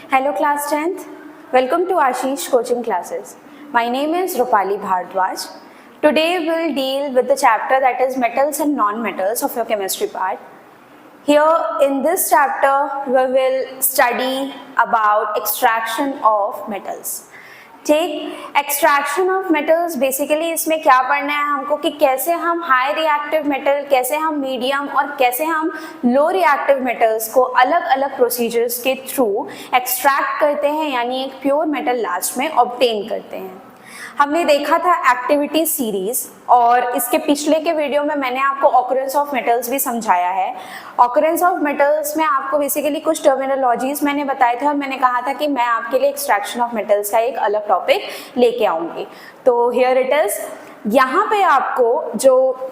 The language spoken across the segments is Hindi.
Hello class 10th. Welcome to Ashish coaching classes. My name is Rupali Bhardwaj. Today we'll deal with the chapter that is metals and non-metals of your chemistry part. Here in this chapter we will study about extraction of metals. ठीक, एक्सट्रैक्शन ऑफ मेटल्स बेसिकली इसमें क्या पढ़ना है हमको कि कैसे हम हाई रिएक्टिव मेटल, कैसे हम मीडियम और कैसे हम लो रिएक्टिव मेटल्स को अलग अलग प्रोसीजर्स के थ्रू एक्सट्रैक्ट करते हैं, यानी एक प्योर मेटल लास्ट में ऑब्टेन करते हैं। हमने देखा था एक्टिविटी सीरीज और इसके पिछले के वीडियो में मैंने आपको ऑकरेंस ऑफ मेटल्स भी समझाया है। ऑकरेंस ऑफ मेटल्स में आपको बेसिकली कुछ टर्मिनोलॉजीज मैंने बताए थे और मैंने कहा था कि मैं आपके लिए एक्सट्रैक्शन ऑफ मेटल्स का एक अलग टॉपिक लेके आऊंगी। तो हियर इट इज, यहाँ पे आपको जो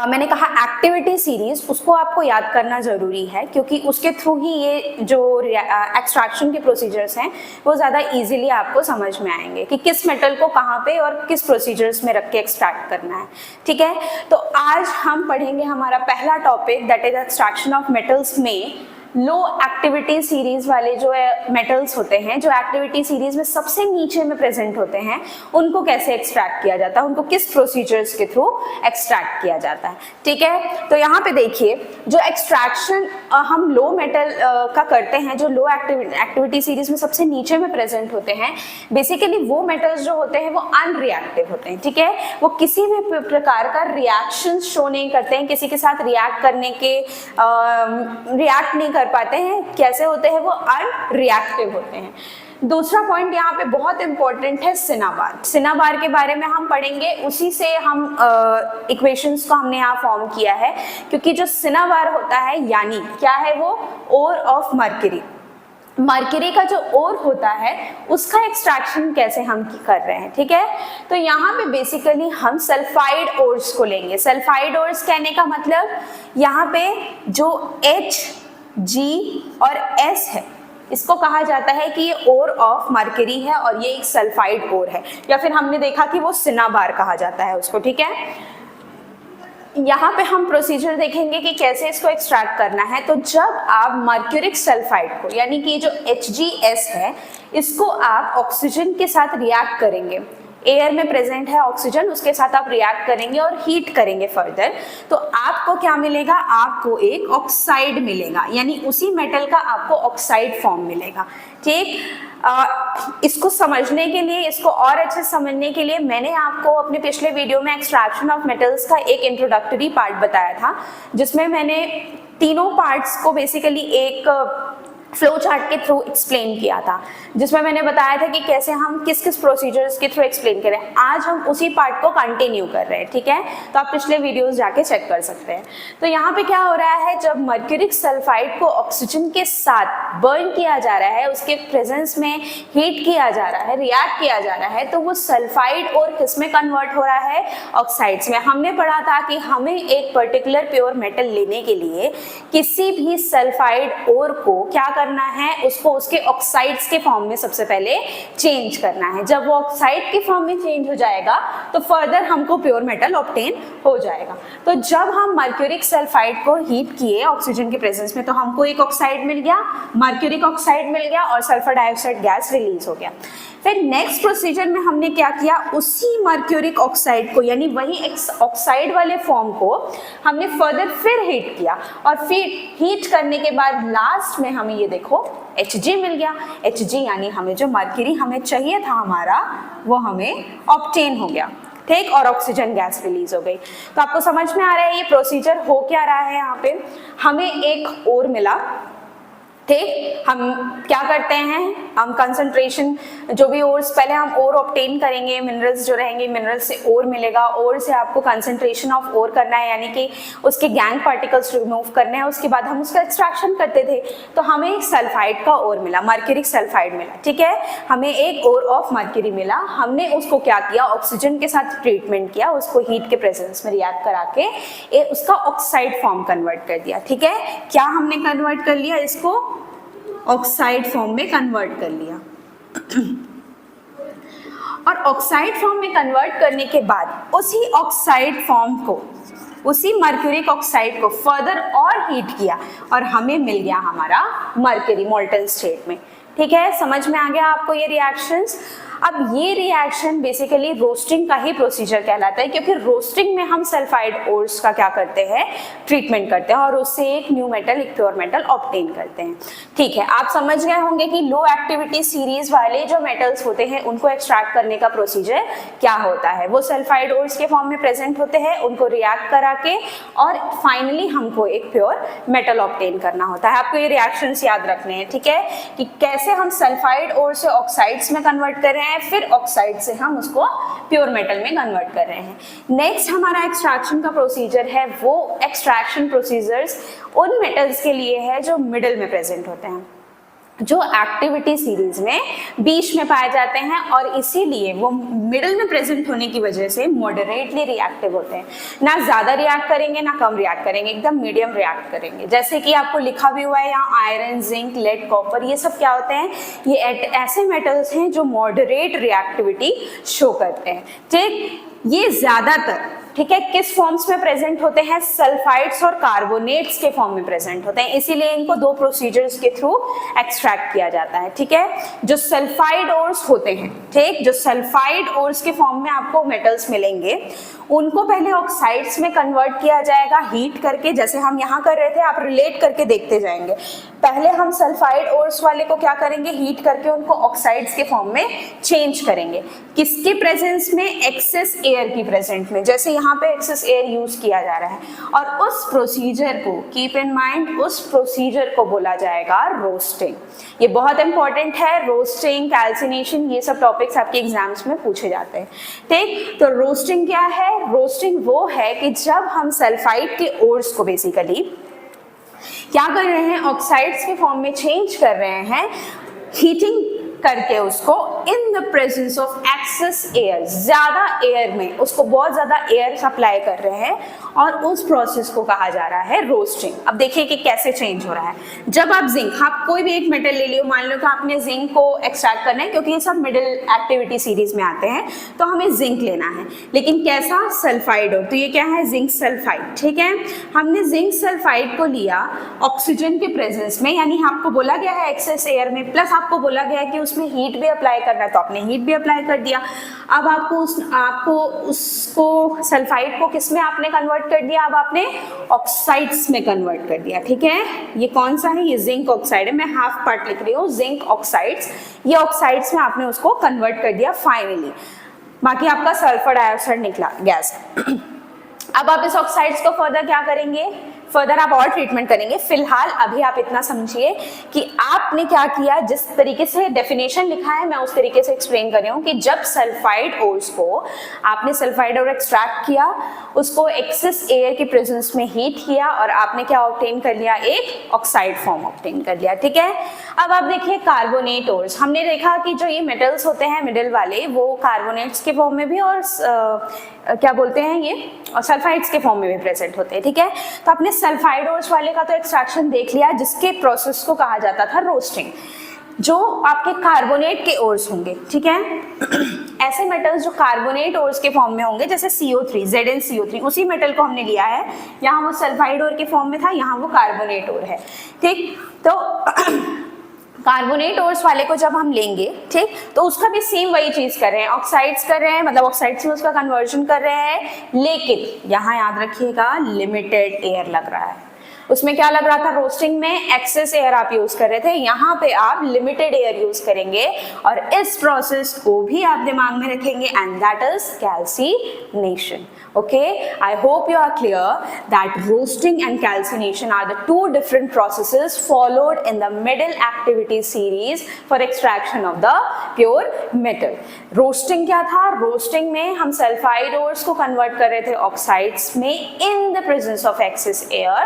मैंने कहा एक्टिविटी सीरीज, उसको आपको याद करना जरूरी है क्योंकि उसके थ्रू ही ये जो एक्सट्रैक्शन के प्रोसीजर्स हैं वो ज़्यादा इजीली आपको समझ में आएंगे कि किस मेटल को कहाँ पे और किस प्रोसीजर्स में रख के एक्सट्रैक्ट करना है। ठीक है, तो आज हम पढ़ेंगे हमारा पहला topic that is extraction of metals में लो एक्टिविटी सीरीज वाले जो मेटल्स होते हैं, जो एक्टिविटी सीरीज में सबसे नीचे में प्रेजेंट होते हैं, उनको कैसे एक्सट्रैक्ट किया जाता है, उनको किस प्रोसीजर्स के थ्रू एक्सट्रैक्ट किया जाता है। ठीक है, तो यहाँ पे देखिए जो एक्सट्रैक्शन हम लो मेटल का करते हैं, जो लो एक्टिविटी सीरीज में सबसे नीचे में प्रेजेंट होते हैं, बेसिकली वो मेटल्स जो होते हैं वो अनरिएक्टिव होते हैं। ठीक है, वो किसी भी प्रकार का रिएक्शन शो नहीं करते हैं, किसी के साथ रिएक्ट करने के रिएक्ट नहीं पाते हैं, कैसे होते हैं वो अनरिएक्टिव होते हैं। दूसरा पॉइंट यहाँ पे बहुत इंपॉर्टेंट है सिनाबार। सिनाबार के बारे में हम पढ़ेंगे, उसी से हम इक्वेशंस को हमने यहाँ फॉर्म किया है क्योंकि जो सिनाबार होता है यानी क्या है वो ओर ऑफ मर्क्यूरी। मर्क्यूरी का जो ओर होता है उसका एक्सट्रैक्शन कैसे हम कर रहे हैं। ठीक है, तो यहाँ पे बेसिकली हम सल्फाइड ओर्स को लेंगे। सल्फाइड ओर्स कहने का मतलब यहाँ पे जो H, G और S है इसको कहा जाता है कि ये ओर ऑफ मर्क्यूरी है और ये एक सल्फाइड ओर है, या फिर हमने देखा कि वो सिनाबार कहा जाता है उसको। ठीक है, यहाँ पे हम प्रोसीजर देखेंगे कि कैसे इसको एक्सट्रैक्ट करना है। तो जब आप मर्क्यूरिक सल्फाइड को, यानी कि जो HgS है, इसको आप ऑक्सीजन के साथ रिएक्ट करेंगे, एयर में प्रेजेंट है ऑक्सीजन, उसके साथ आप रिएक्ट करेंगे और हीट करेंगे फर्दर, तो आपको क्या मिलेगा, आपको एक ऑक्साइड मिलेगा, यानी उसी मेटल का आपको ऑक्साइड फॉर्म मिलेगा। ठीक, इसको समझने के लिए, इसको और अच्छे से समझने के लिए मैंने आपको अपने पिछले वीडियो में एक्सट्रैक्शन ऑफ मेटल्स का एक इंट्रोडक्टरी पार्ट बताया था, जिसमें मैंने तीनों पार्ट्स को बेसिकली एक फ्लो चार्ट के थ्रू एक्सप्लेन किया था, जिसमें मैंने बताया था कि कैसे हम किस किस प्रोसीजर्स के थ्रू एक्सप्लेन करें। आज हम उसी पार्ट को कंटिन्यू कर रहे हैं। ठीक है, तो आप पिछले वीडियोस जाके चेक कर सकते हैं। तो यहाँ पे क्या हो रहा है, जब मर्क्यूरिक सल्फाइड को ऑक्सीजन के साथ बर्न किया जा रहा है, उसके प्रेजेंस में हीट किया जा रहा है, रिएक्ट किया जा रहा है, तो वो सल्फाइड और किस में कन्वर्ट हो रहा है, ऑक्साइड्स में। हमने पढ़ा था कि हमें एक पर्टिकुलर प्योर मेटल लेने के लिए किसी भी सल्फाइड ओर को क्या करना है, उसको उसके ऑक्साइड्स के फॉर्म में सबसे पहले चेंज करना है। जब वो ऑक्साइड के फॉर्म में चेंज हो जाएगा तो फर्दर हमको प्योर मेटल ऑब्टेन हो जाएगा। तो जब हम मर्क्यूरिक सल्फाइड को हीट किए ऑक्सीजन के प्रेजेंस में, तो हमको एक ऑक्साइड मिल गया, मर्क्यूरिक ऑक्साइड मिल गया और सल्फर डाइऑक्साइड गैस रिलीज हो गया। फिर नेक्स्ट प्रोसीजर में हमने क्या किया, उसी मर्क्यूरिक ऑक्साइड को, यानी वही ऑक्साइड वाले फॉर्म को हमने फर्दर फिर हीट किया और फिर हीट करने के बाद लास्ट में हमें ये देखो Hg मिल गया। Hg यानी हमें जो मर्क्यूरी हमें चाहिए था हमारा, वो हमें ऑब्टेन हो गया। ठीक, और ऑक्सीजन गैस रिलीज हो गई। तो आपको समझ में आ रहा है ये प्रोसीजर हो क्या रहा है। यहाँ पे हमें एक ओर मिला, ठीक, हम क्या करते हैं, हम कंसंट्रेशन जो भी ओर्स, पहले हम ओर ऑब्टेन करेंगे, मिनरल्स जो रहेंगे, मिनरल्स से ओर मिलेगा, ओर से आपको कंसंट्रेशन ऑफ ओर करना है, यानी कि उसके गैंग पार्टिकल्स रिमूव करने हैं, उसके बाद हम उसका एक्सट्रैक्शन करते थे। तो हमें एक सल्फाइड का ओर मिला, मर्क्यूरिक सल्फाइड मिला। ठीक है, हमें एक ओर ऑफ मर्क्यूरी मिला, हमने उसको क्या किया, ऑक्सीजन के साथ ट्रीटमेंट किया, उसको हीट के प्रेजेंस में रिएक्ट करा के उसका ऑक्साइड फॉर्म कन्वर्ट कर दिया। ठीक है, क्या हमने कन्वर्ट कर लिया, इसको ऑक्साइड फॉर्म में कन्वर्ट कर लिया। और ऑक्साइड फॉर्म में कन्वर्ट करने के बाद उसी ऑक्साइड फॉर्म को, उसी मर्क्यूरिक ऑक्साइड को फर्दर और हीट किया और हमें मिल गया हमारा मर्क्यूरी मोल्टन स्टेट में। ठीक है, समझ में आ गया आपको ये रिएक्शंस। अब ये रिएक्शन बेसिकली रोस्टिंग का ही प्रोसीजर कहलाता है, क्योंकि रोस्टिंग में हम सल्फाइड ओर्स का क्या करते हैं, ट्रीटमेंट करते हैं और उससे एक न्यू मेटल, एक प्योर मेटल ऑब्टेन करते हैं। ठीक है, आप समझ गए होंगे कि लो एक्टिविटी सीरीज वाले जो मेटल्स होते हैं उनको एक्सट्रैक्ट करने का प्रोसीजर क्या होता है। वो सल्फाइड ओर्स के फॉर्म में प्रेजेंट होते हैं, उनको रिएक्ट करा के और फाइनली हमको एक प्योर मेटल ऑब्टेन करना होता है। आपको ये रिएक्शंस याद रखने हैं, ठीक है, कि कैसे हम सल्फाइड ओर से ऑक्साइड्स में कन्वर्ट कर रहे हैं, फिर ऑक्साइड से हम उसको प्योर मेटल में कन्वर्ट कर रहे हैं। नेक्स्ट हमारा एक्सट्रैक्शन का प्रोसीजर है, वो एक्सट्रैक्शन प्रोसीजर्स उन मेटल्स के लिए है जो मिडिल में प्रेजेंट होते हैं, जो एक्टिविटी सीरीज में बीच में पाए जाते हैं, और इसीलिए वो मिडिल में प्रेजेंट होने की वजह से मॉडरेटली रिएक्टिव होते हैं। ना ज्यादा रिएक्ट करेंगे ना कम रिएक्ट करेंगे, एकदम मीडियम रिएक्ट करेंगे। जैसे कि आपको लिखा भी हुआ है यहाँ आयरन, जिंक, लेड, कॉपर, ये सब क्या होते हैं, ये ऐसे मेटल्स हैं जो मॉडरेट रिएक्टिविटी शो करते हैं। ठीक, ये ज्यादातर, ठीक है, किस फॉर्म्स में प्रेजेंट होते हैं, सल्फाइड्स और कार्बोनेट्स के फॉर्म में प्रेजेंट होते हैं, इसीलिए इनको दो प्रोसीजर्स के थ्रू एक्सट्रैक्ट किया जाता है। ठीक है, जो सल्फाइड ओर्स होते हैं, ठीक, जो सल्फाइड ओर्स के फॉर्म में आपको मेटल्स मिलेंगे, उनको पहले ऑक्साइड्स में कन्वर्ट किया जाएगा हीट करके, जैसे हम यहाँ कर रहे थे, आप रिलेट करके देखते जाएंगे। पहले हम सल्फाइड ओर्स वाले को क्या करेंगे, हीट करके उनको ऑक्साइड्स के फॉर्म में चेंज करेंगे। किसके प्रेजेंस में, एक्सेस एयर की प्रेजेंट में, जैसे यहाँ पे एक्सेस एयर यूज किया जा रहा है, और उस प्रोसीजर को कीप इन माइंड, उस प्रोसीजर को बोला जाएगा रोस्टिंग। ये बहुत इंपॉर्टेंट है, रोस्टिंग, कैल्सिनेशन, ये सब टॉपिक्स आपके एग्जाम्स में पूछे जाते हैं। ठीक, तो रोस्टिंग क्या है, रोस्टिंग वो है कि जब हम सल्फाइड के ओर्स को बेसिकली क्या कर रहे हैं, ऑक्साइड्स के फॉर्म में चेंज कर रहे हैं, हीटिंग करके उसको in the presence of excess air, ज्यादा एयर में उसको बहुत ज्यादा एयर सप्लाई कर रहे हैं, और उस प्रोसेस को कहा जा रहा है रोस्टिंग। अब देखिए कि कैसे चेंज हो रहा है। जब आप जिंक, आप कोई भी एक मेटल ले लियो, मान लो कि आपने जिंक को एक्सट्रैक्ट करना है, क्योंकि ये सब मिडिल एक्टिविटी सीरीज में आते हैं, तो हमें जिंक लेना है, लेकिन कैसा, सल्फाइड हो, तो ये क्या है, जिंक सल्फाइड। ठीक है, हमने जिंक सल्फाइड को लिया ऑक्सीजन के प्रेजेंस में, यानी आपको बोला गया है एक्सेस एयर में, प्लस आपको बोला गया है कि उसमें हीट भी अप्लाई करना है, तो आपने हीट भी अप्लाई कर दिया। अब आपको उसको सल्फाइड को किस में आपने कन्वर्ट कर दिया, अब आपने ऑक्साइड्स में कन्वर्ट कर दिया। ठीक है, ये कौन सा है, ये जिंक ऑक्साइड है, मैं हाफ पार्ट लिख रही हूँ, जिंक ऑक्साइड्स, ये ऑक्साइड्स में आपने उसको कन्वर्ट कर दिया फाइनली, बाकी आपका सल्फर डाइऑक्साइड निकला, गैस। अब आप इस ऑक्साइड्स को फर्दर क्या करेंगे, फर्दर आप और ट्रीटमेंट करेंगे। फिलहाल अभी आप इतना समझिए कि आपने क्या किया, जिस तरीके से डेफिनेशन लिखा है मैं उस तरीके से एक्सप्लेन कर रही हूँ कि जब सल्फाइड ओर्स को आपने सल्फाइड ओर एक्सट्रैक्ट किया, उसको एक्सेस एयर की प्रेजेंस में हीट किया, और आपने क्या ऑब्टेन कर लिया, एक ऑक्साइड फॉर्म ऑब्टेन कर लिया। ठीक है, अब आप देखिए कार्बोनेट ओर्स, हमने देखा कि जो ये मेटल्स होते हैं मिडिल वाले, वो कार्बोनेट्स के फॉर्म में भी और क्या बोलते हैं ये, और सल्फाइड्स के फॉर्म में भी प्रेजेंट होते हैं। ठीक है, तो आपने सल्फाइड ओर्स वाले का तो एक्सट्रैक्शन देख लिया, जिसके प्रोसेस को कहा जाता था रोस्टिंग। जो आपके कार्बोनेट के ओर्स होंगे, ठीक है, ऐसे मेटल्स जो कार्बोनेट ओर्स के फॉर्म में होंगे, जैसे CO3, ZnCO3, उसी मेटल को हमने लिया है, यहाँ वो सल्फाइड ओर के फॉर्म में था, यहाँ वो कार्बोनेट ओर है। ठीक, तो कार्बोनेट ओर्स वाले को जब हम लेंगे, ठीक, तो उसका भी सेम वही चीज कर रहे हैं, ऑक्साइड्स कर रहे हैं, मतलब ऑक्साइड्स में उसका कन्वर्जन कर रहे हैं, लेकिन यहाँ याद रखिएगा लिमिटेड एयर लग रहा है। उसमें क्या लग रहा था, रोस्टिंग में एक्सेस एयर आप यूज कर रहे थे, यहाँ पे आप लिमिटेड एयर यूज करेंगे, और इस प्रोसेस को भी आप दिमाग में रखेंगे, and that is calcination. Okay, I hope you are clear that roasting and calcination are the two different processes followed in the middle activity series for extraction of the pure metal. Roasting क्या था, roasting में हम sulfide ores को convert कर रहे थे oxides में in the presence of excess air,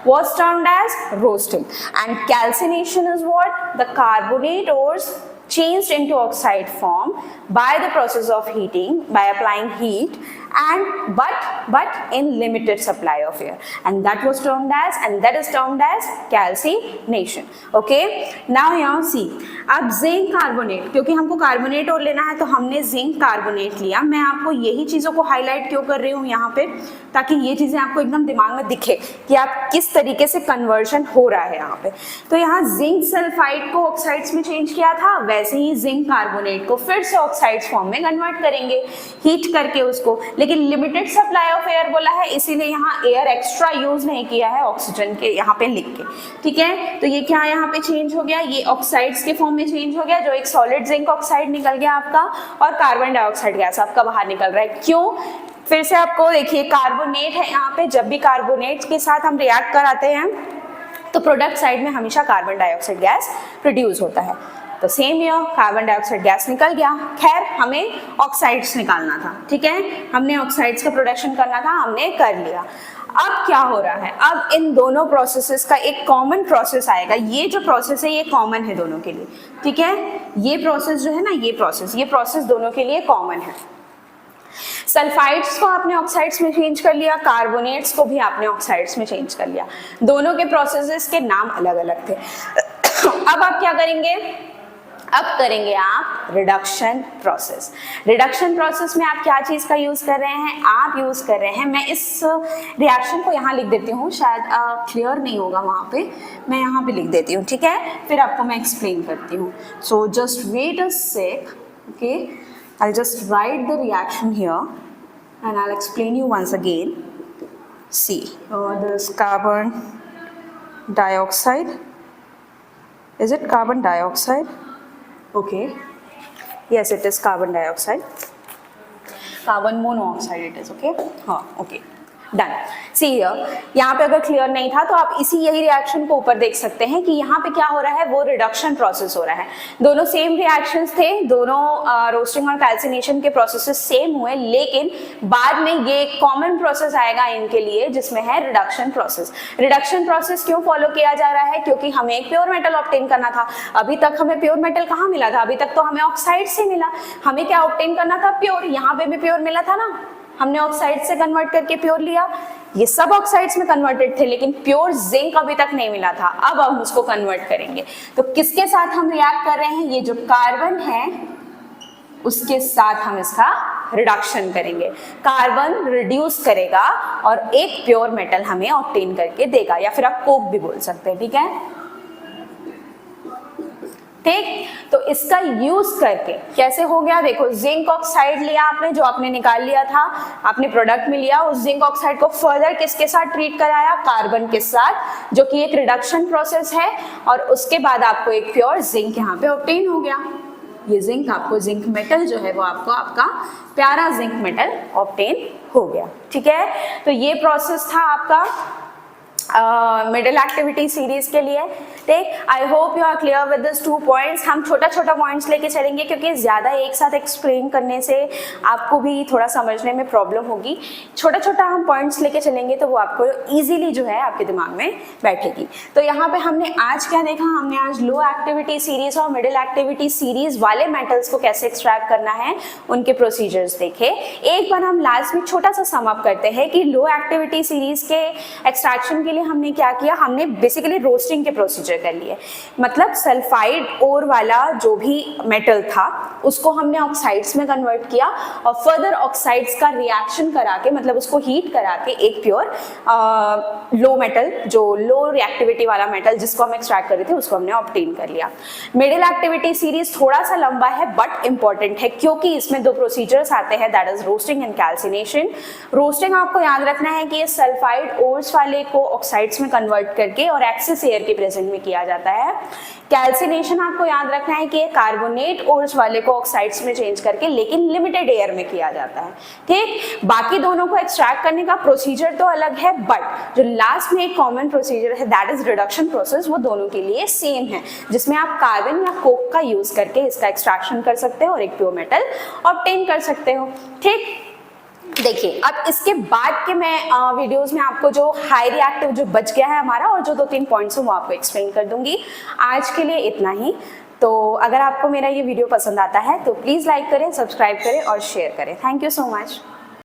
was termed as roasting. And calcination is what? The carbonate ores changed into oxide form by the process of heating, by applying heat, and but in limited supply of air, and that was termed as calcination. Okay, now यहाँ see, अब जिंक कार्बोनेट, क्योंकि हमको कार्बोनेट और लेना है तो हमने जिंक कार्बोनेट लिया। मैं आपको यही चीज़ों को हाईलाइट क्यों कर रही हूँ यहाँ पे, ताकि ये चीज़ें आपको एकदम दिमाग में दिखे कि आप किस तरीके से कन्वर्शन हो रहा है यहाँ पे। तो यहाँ जिंक सल्फाइड को ऑक्साइड्स में चेंज किया था, वैसे ही जिंक कार्बोनेट को फिर से ऑक्साइड्स फॉर्म में कन्वर्ट करेंगे हीट करके उसको, लेकिन लिमिटेड सप्लाई ऑफ एयर बोला है, इसीलिए यहाँ एयर एक्स्ट्रा यूज नहीं किया है ऑक्सीजन के यहाँ पे लिख के। ठीक है, तो ये क्या यहाँ पे चेंज हो गया, ये ऑक्साइड्स के फॉर्म में चेंज हो गया, जो एक सॉलिड जिंक ऑक्साइड निकल गया आपका, और कार्बन डाइऑक्साइड गैस आपका बाहर निकल रहा है। क्यों? फिर से आपको देखिए, कार्बोनेट है यहाँ पे, जब भी कार्बोनेट के साथ हम रिएक्ट कराते हैं तो प्रोडक्ट साइड में हमेशा कार्बन डाइऑक्साइड गैस प्रोड्यूस होता है। तो same year carbon dioxide gas निकल गया। खैर, हमें ऑक्साइड्स निकालना था, ठीक है, हमने ऑक्साइड्स का प्रोडक्शन करना था, हमने कर लिया। अब क्या हो रहा है, अब इन दोनों प्रोसेसेस का एक कॉमन प्रोसेस आएगा। ये जो प्रोसेस है ये कॉमन है दोनों के लिए, ठीक है, ये प्रोसेस जो है ना, ये प्रोसेस दोनों के लिए कॉमन है। सल्फाइड्स को आपने ऑक्साइड्स में चेंज कर लिया, कार्बोनेट्स को भी आपने ऑक्साइड्स में चेंज कर लिया, दोनों के प्रोसेसेस के नाम अलग अलग थे। अब आप क्या करेंगे, अब करेंगे आप रिडक्शन प्रोसेस। रिडक्शन प्रोसेस में आप क्या चीज़ का यूज़ कर रहे हैं, आप यूज़ कर रहे हैं, मैं इस रिएक्शन को यहाँ लिख देती हूँ, शायद क्लियर नहीं होगा वहाँ पे, मैं यहाँ पे लिख देती हूँ, ठीक है, फिर आपको मैं एक्सप्लेन करती हूँ। So just wait a sec, okay, I'll just write the reaction here and I'll explain you once again. See, this carbon dioxide, is it carbon dioxide? Okay, yes, it is carbon dioxide, carbon monoxide it is, okay, हाँ, okay, डन। सी यहाँ पे अगर क्लियर नहीं था तो आप यही रिएक्शन को ऊपर देख सकते हैं कि यहाँ पे क्या हो रहा है, वो रिडक्शन प्रोसेस हो रहा है। दोनों सेम रिएक्शंस थे, दोनों रोस्टिंग और कैल्सिनेशन के प्रोसेसेस सेम हुए, लेकिन बाद में ये एक कॉमन प्रोसेस आएगा इनके लिए जिसमें है रिडक्शन प्रोसेस। रिडक्शन प्रोसेस क्यों फॉलो किया जा रहा है, क्योंकि हमें एक प्योर मेटल ऑब्टेन करना था। अभी तक हमें प्योर मेटल कहाँ मिला था, अभी तक तो हमें ऑक्साइड से मिला, हमें क्या ऑब्टेन करना था, प्योर। यहाँ पे भी प्योर मिला था ना, हमने ऑक्साइड से कन्वर्ट करके प्योर लिया, ये सब ऑक्साइड्स में कन्वर्टेड थे, लेकिन प्योर जिंक अभी तक नहीं मिला था, अब हम उसको कन्वर्ट करेंगे। तो किसके साथ हम रिएक्ट कर रहे हैं, ये जो कार्बन है उसके साथ हम इसका रिडक्शन करेंगे। कार्बन रिड्यूस करेगा और एक प्योर मेटल हमें ऑब्टेन करके देगा, या फिर आप कोक भी बोल सकते हैं, ठीक है, ठीक। तो इसका यूज करके कैसे हो गया, देखो, जिंक ऑक्साइड लिया आपने, जो आपने निकाल लिया था, आपने प्रोडक्ट में लिया, उस जिंक ऑक्साइड को फर्दर किसके साथ ट्रीट कराया, कार्बन के साथ, जो कि एक रिडक्शन प्रोसेस है, और उसके बाद आपको एक प्योर जिंक यहाँ पे ऑब्टेन हो गया। ये जिंक आपको, जिंक मेटल जो है वो आपको आपका प्यारा जिंक मेटल ऑब्टेन हो गया, ठीक है। तो ये प्रोसेस था आपका मिडिल एक्टिविटी सीरीज के लिए, ठीक। I hope you are clear with this 2 points. हम छोटा छोटा पॉइंट्स लेके चलेंगे, क्योंकि ज़्यादा एक साथ एक्सप्लेन करने से आपको भी थोड़ा समझने में प्रॉब्लम होगी। छोटा छोटा हम पॉइंट्स लेके चलेंगे तो वो आपको इजीली जो है आपके दिमाग में बैठेगी। तो यहाँ पे हमने आज क्या देखा, हमने आज लो एक्टिविटी सीरीज और मिडिल एक्टिविटी सीरीज वाले मेटल्स को कैसे एक्सट्रैक्ट करना है, उनके प्रोसीजर्स देखे। एक बार हम लास्ट में छोटा सा सम अप करते हैं कि लो एक्टिविटी सीरीज के एक्सट्रैक्शन के लिए हमने क्या किया, हमने बेसिकली रोस्टिंग के प्रोसीजर कर लिए। मतलब सल्फाइड ओर वाला जो भी मेटल था उसको हमने ऑक्साइड्स में कन्वर्ट किया, और फर्दर ऑक्साइड्स का रिएक्शन करा के, मतलब उसको हीट करा के एक प्योर लो मेटल, जो लो रिएक्टिविटी वाला मेटल जिसको हम एक्सट्रैक्ट कर रहे थे, उसको हमने ऑब्टेन कर लिया। मिडिल एक्टिविटी सीरीज थोड़ा सा लंबा है बट इंपॉर्टेंट है, क्योंकि इसमें 2 प्रोसीजर्स आते हैं, that is roasting and calcination. Roasting आपको याद रखना है कि ये सल्फाइड ओर्स वाले को ऑक्साइड्स में कन्वर्ट करके और एक्सेस एयर के प्रेजेंट में किया जाता है। कैल्सिनेशन आपको याद रखना है कि कार्बोनेट ओर्स वाले को ऑक्साइड्स में चेंज करके, लेकिन लिमिटेड एयर में किया जाता है, ठीक। बाकी दोनों को एक्सट्रैक्ट करने का प्रोसीजर तो अलग है, बट जो लास्ट में एक कॉमन प्रोसीजर है दैट इज रिडक्शन प्रोसेस, वो दोनों के लिए सेम है, जिसमें आप कार्बन या कोक का यूज करके इसका एक्सट्रैक्शन कर सकते हो और एक प्योर मेटल ऑब्टेन कर सकते हो, ठीक। देखिए, अब इसके बाद के मैं वीडियोस में आपको जो हाई रिएक्टिव जो बच गया है हमारा, और जो 2-3 पॉइंट्स हैं वो आपको एक्सप्लेन कर दूंगी। आज के लिए इतना ही। तो अगर आपको मेरा ये वीडियो पसंद आता है तो प्लीज़ लाइक करें, सब्सक्राइब करें और शेयर करें। Thank you so much.